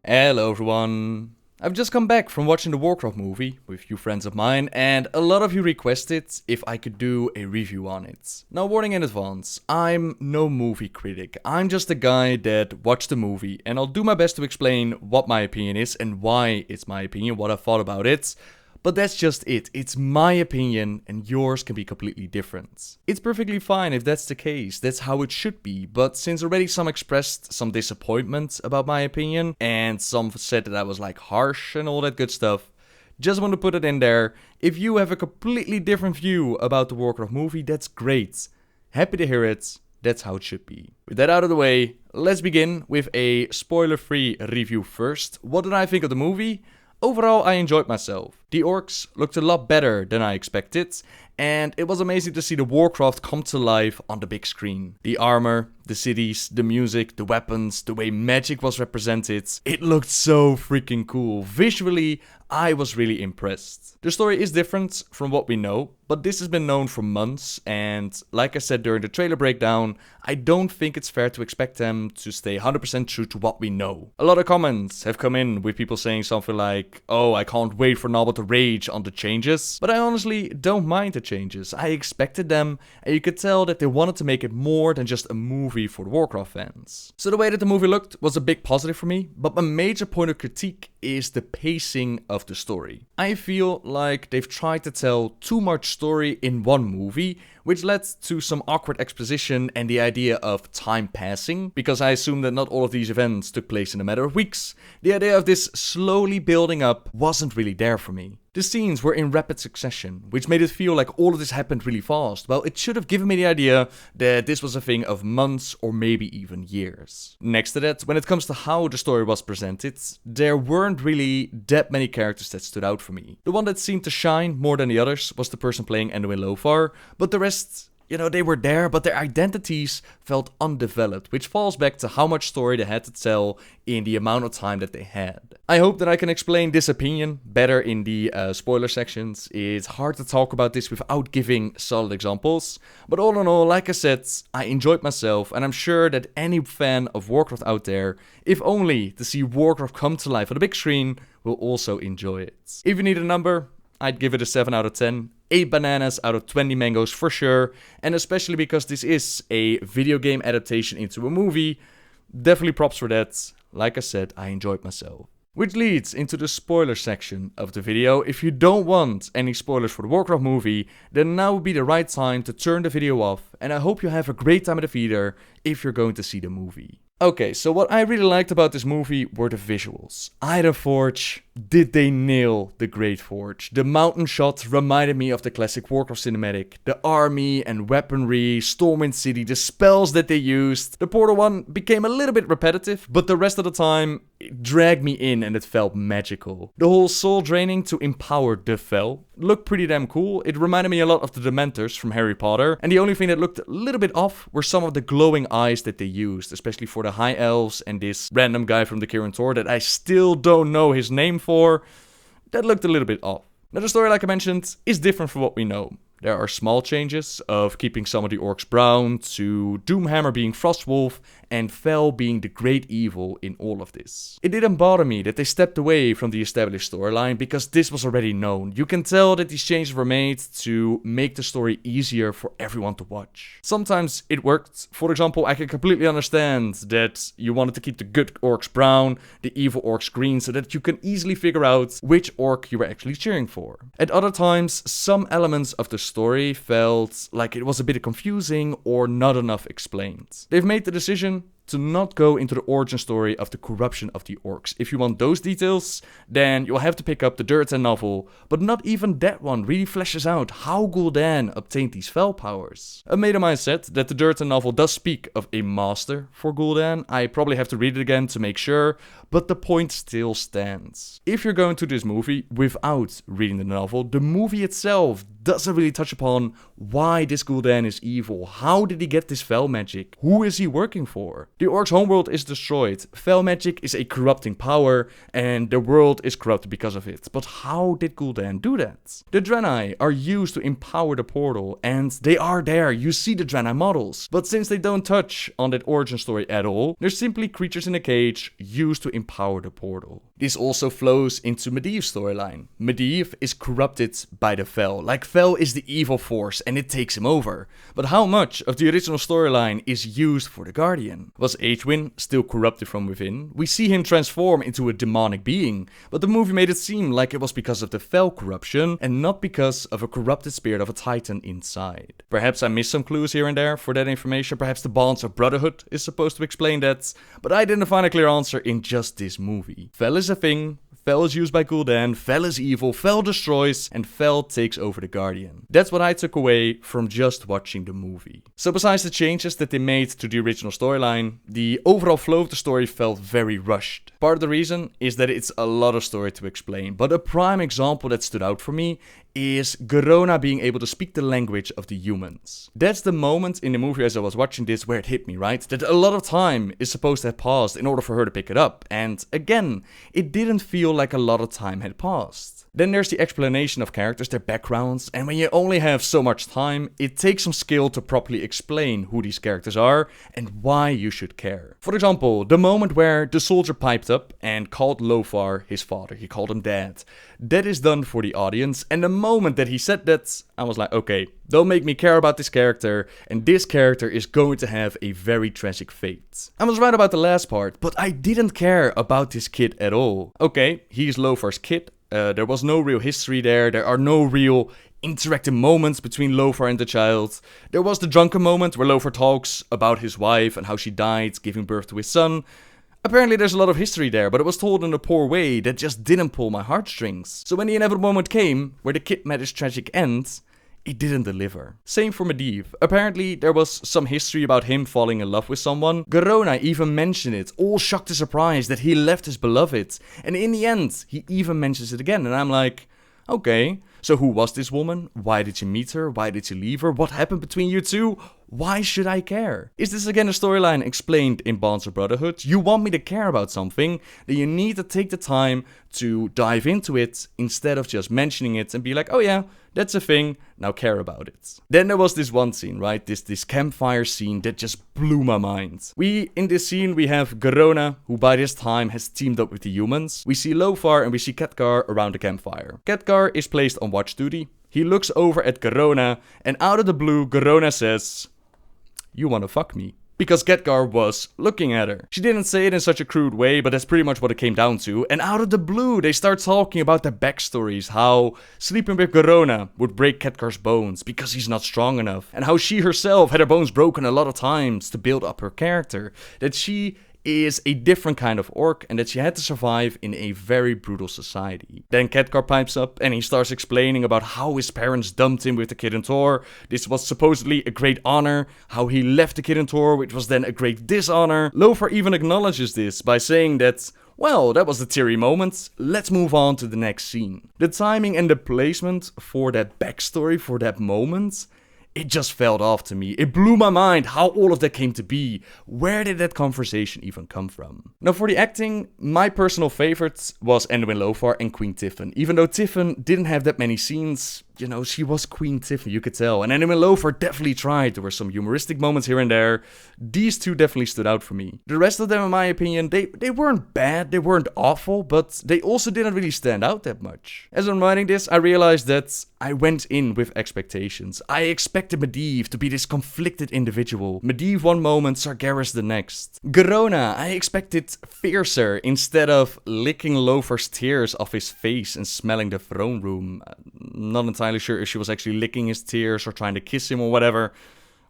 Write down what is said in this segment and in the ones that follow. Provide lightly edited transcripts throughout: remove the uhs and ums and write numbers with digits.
Hello everyone! I've just come back from watching the Warcraft movie with a few friends of mine, and a lot of you requested if I could do a review on it. Now, warning in advance, I'm no movie critic. I'm just a guy that watched the movie, and I'll do my best to explain what my opinion is and why it's my opinion, what I thought about it. But that's just it. It's my opinion and yours can be completely different. It's perfectly fine if that's the case. That's how it should be. But since already some expressed some disappointment about my opinion and some said that I was like harsh and all that good stuff, just want to put it in there. If you have a completely different view about the Warcraft movie, that's great. Happy to hear it. That's how it should be. With that out of the way, let's begin with a spoiler-free review first. What did I think of the movie? Overall, I enjoyed myself. The orcs looked a lot better than I expected, and it was amazing to see the Warcraft come to life on the big screen. The armor, the cities, the music, the weapons, the way magic was represented, it looked so freaking cool. Visually, I was really impressed. The story is different from what we know, but this has been known for months, and like I said during the trailer breakdown, I don't think it's fair to expect them to stay 100% true to what we know. A lot of comments have come in with people saying something like, oh, I can't wait for Nobbel to rage on the changes, but I honestly don't mind the changes. I expected them, and you could tell that they wanted to make it more than just a movie for the Warcraft fans. So the way that the movie looked was a big positive for me, but my major point of critique is the pacing of the story. I feel like they've tried to tell too much story in one movie, which led to some awkward exposition and the idea of time passing, because I assume that not all of these events took place in a matter of weeks. The idea of this slowly building up wasn't really there for me. The scenes were in rapid succession, which made it feel like all of this happened really fast. Well, it should have given me the idea that this was a thing of months or maybe even years. Next to that, when it comes to how the story was presented, there weren't really that many characters that stood out for me. The one that seemed to shine more than the others was the person playing Anduin Lothar, but the rest, they were there, but their identities felt undeveloped, which falls back to how much story they had to tell in the amount of time that they had. I hope that I can explain this opinion better in the spoiler sections. It's hard to talk about this without giving solid examples, but all in all, like I said, I enjoyed myself, and I'm sure that any fan of Warcraft out there, if only to see Warcraft come to life on the big screen, will also enjoy it. If you need a number, I'd give it a 7 out of 10. 8 bananas out of 20 mangoes for sure, and especially because this is a video game adaptation into a movie, definitely props for that. Like I said, I enjoyed myself. Which leads into the spoiler section of the video. If you don't want any spoilers for the Warcraft movie, then now would be the right time to turn the video off, and I hope you have a great time at the theater if you're going to see the movie. Okay, so what I really liked about this movie were the visuals. Ida Forge, did they nail the Great Forge? The mountain shots reminded me of the classic Warcraft cinematic. The army and weaponry, Stormwind City, the spells that they used. The Portal one became a little bit repetitive, but the rest of the time, it dragged me in and it felt magical. The whole soul draining to empower the Fel looked pretty damn cool. It reminded me a lot of the Dementors from Harry Potter, and the only thing that looked a little bit off were some of the glowing eyes that they used, especially for the High Elves and this random guy from the Kirin Tor that I still don't know his name for. That looked a little bit off. Now the story, like I mentioned, is different from what we know. There are small changes of keeping some of the orcs brown, to Doomhammer being Frostwolf, and Fel being the great evil in all of this. It didn't bother me that they stepped away from the established storyline because this was already known. You can tell that these changes were made to make the story easier for everyone to watch. Sometimes it worked. For example, I can completely understand that you wanted to keep the good orcs brown, the evil orcs green, so that you can easily figure out which orc you were actually cheering for. At other times, some elements of the story felt like it was a bit confusing or not enough explained. They've made the decision to not go into the origin story of the corruption of the orcs. If you want those details, then you'll have to pick up the Gul'dan novel, but not even that one really fleshes out how Gul'dan obtained these Fel powers. A mate of mine said that the Gul'dan novel does speak of a master for Gul'dan. I probably have to read it again to make sure, but the point still stands. If you're going to this movie without reading the novel, the movie itself doesn't really touch upon why this Gul'dan is evil. How did he get this Fel magic? Who is he working for? The orc's homeworld is destroyed, fel magic is a corrupting power, and the world is corrupted because of it. But how did Gul'dan do that? The Draenei are used to empower the portal, and they are there, you see the Draenei models. But since they don't touch on that origin story at all, they're simply creatures in a cage used to empower the portal. This also flows into Medivh's storyline. Medivh is corrupted by the fel, like fel is the evil force and it takes him over. But how much of the original storyline is used for the Guardian? Was Aegwynn still corrupted from within? We see him transform into a demonic being, but the movie made it seem like it was because of the fel corruption and not because of a corrupted spirit of a titan inside. Perhaps I missed some clues here and there for that information, perhaps the bonds of brotherhood is supposed to explain that, but I didn't find a clear answer in just this movie. Fel is a thing, fel is used by Gul'dan, fel is evil, fel destroys, and fel takes over the Guardian. That's what I took away from just watching the movie. So besides the changes that they made to the original storyline, the overall flow of the story felt very rushed. Part of the reason is that it's a lot of story to explain, but a prime example that stood out for me is Garona being able to speak the language of the humans. That's the moment in the movie as I was watching this where it hit me, right? That a lot of time is supposed to have passed in order for her to pick it up. And again, it didn't feel like a lot of time had passed. Then there's the explanation of characters, their backgrounds, and when you only have so much time, it takes some skill to properly explain who these characters are and why you should care. For example, the moment where the soldier piped up and called Lothar his father, he called him dad. That is done for the audience, and the moment that he said that, I was like, okay, don't make me care about this character, and this character is going to have a very tragic fate. I was right about the last part, but I didn't care about this kid at all. Okay, he's Lothar's kid. There was no real history there. There are no real interactive moments between Lothar and the child. There was the drunken moment where Lothar talks about his wife and how she died, giving birth to his son. Apparently there's a lot of history there, but it was told in a poor way that just didn't pull my heartstrings. So when the inevitable moment came, where the kid met his tragic end, it didn't deliver. Same for Medivh. Apparently there was some history about him falling in love with someone. Garona even mentioned it, all shocked and surprised that he left his beloved. And in the end, he even mentions it again. And I'm like, okay, so who was this woman? Why did you meet her? Why did you leave her? What happened between you two? Why should I care? Is this again a storyline explained in Bonds of Brotherhood? You want me to care about something, then you need to take the time to dive into it instead of just mentioning it and be like, oh yeah, that's a thing, now care about it. Then there was this one scene, right? This campfire scene that just blew my mind. In this scene, we have Garona, who by this time has teamed up with the humans. We see Lothar and we see Khadgar around the campfire. Khadgar is placed on watch duty. He looks over at Garona, and out of the blue, Garona says, "You wanna fuck me?" Because Khadgar was looking at her. She didn't say it in such a crude way, but that's pretty much what it came down to. And out of the blue, they start talking about their backstories. How sleeping with Garona would break Khadgar's bones because he's not strong enough. And how she herself had her bones broken a lot of times to build up her character. That she is a different kind of orc and that she had to survive in a very brutal society. Then Khadgar pipes up and he starts explaining about how his parents dumped him with the Kid in Tor. This was supposedly a great honor, how he left the Kid in Tor, which was then a great dishonor. Lothar even acknowledges this by saying that, well, that was a teary moment, let's move on to the next scene. The timing and the placement for that backstory, for that moment, it just fell off to me. It blew my mind how all of that came to be. Where did that conversation even come from? Now for the acting, my personal favorites was Anduin Lothar and Queen Tiffin. Even though Tiffin didn't have that many scenes, you know, she was Queen Tiffin, you could tell. And Anduin Lothar definitely tried. There were some humoristic moments here and there. These two definitely stood out for me. The rest of them, in my opinion, they weren't bad, they weren't awful, but they also didn't really stand out that much. As I'm writing this, I realized that I went in with expectations. I expected Medivh to be this conflicted individual. Medivh one moment, Sargeras the next. Garona, I expected fiercer instead of licking Lothar's tears off his face and smelling the throne room. Not entirely sure if she was actually licking his tears or trying to kiss him or whatever.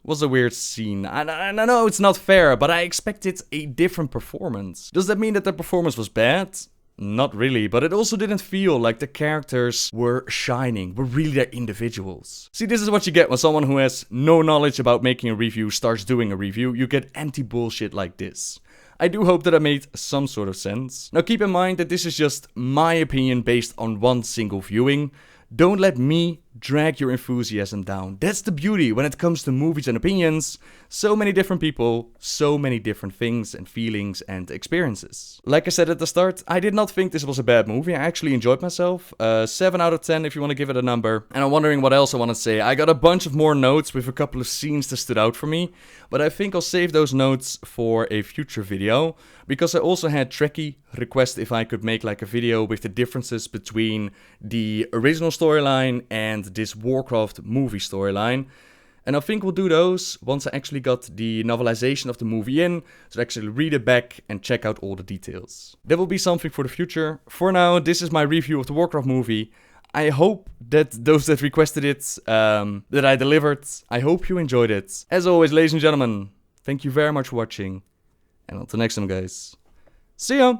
It was a weird scene. I know it's not fair, but I expected a different performance. Does that mean that the performance was bad? Not really, but it also didn't feel like the characters were shining, were really their individuals. See, this is what you get when someone who has no knowledge about making a review starts doing a review. You get anti-bullshit like this. I do hope that I made some sort of sense. Now keep in mind that this is just my opinion based on one single viewing. Don't let me drag your enthusiasm down. That's the beauty when it comes to movies and opinions. So many different people, so many different things and feelings and experiences. Like I said at the start, I did not think this was a bad movie. I actually enjoyed myself. 7 out of 10 if you want to give it a number. And I'm wondering what else I want to say. I got a bunch of more notes with a couple of scenes that stood out for me, but I think I'll save those notes for a future video, because I also had Trekkie request if I could make like a video with the differences between the original storyline and this Warcraft movie storyline. And I think we'll do those once I actually got the novelization of the movie in, so I actually read it back and check out all the details. That will be something for the future. For now, this is my review of the Warcraft movie. I hope that those that requested it, that I delivered. I hope you enjoyed it. As always, ladies and gentlemen, thank you very much for watching. And until next time, guys. See ya!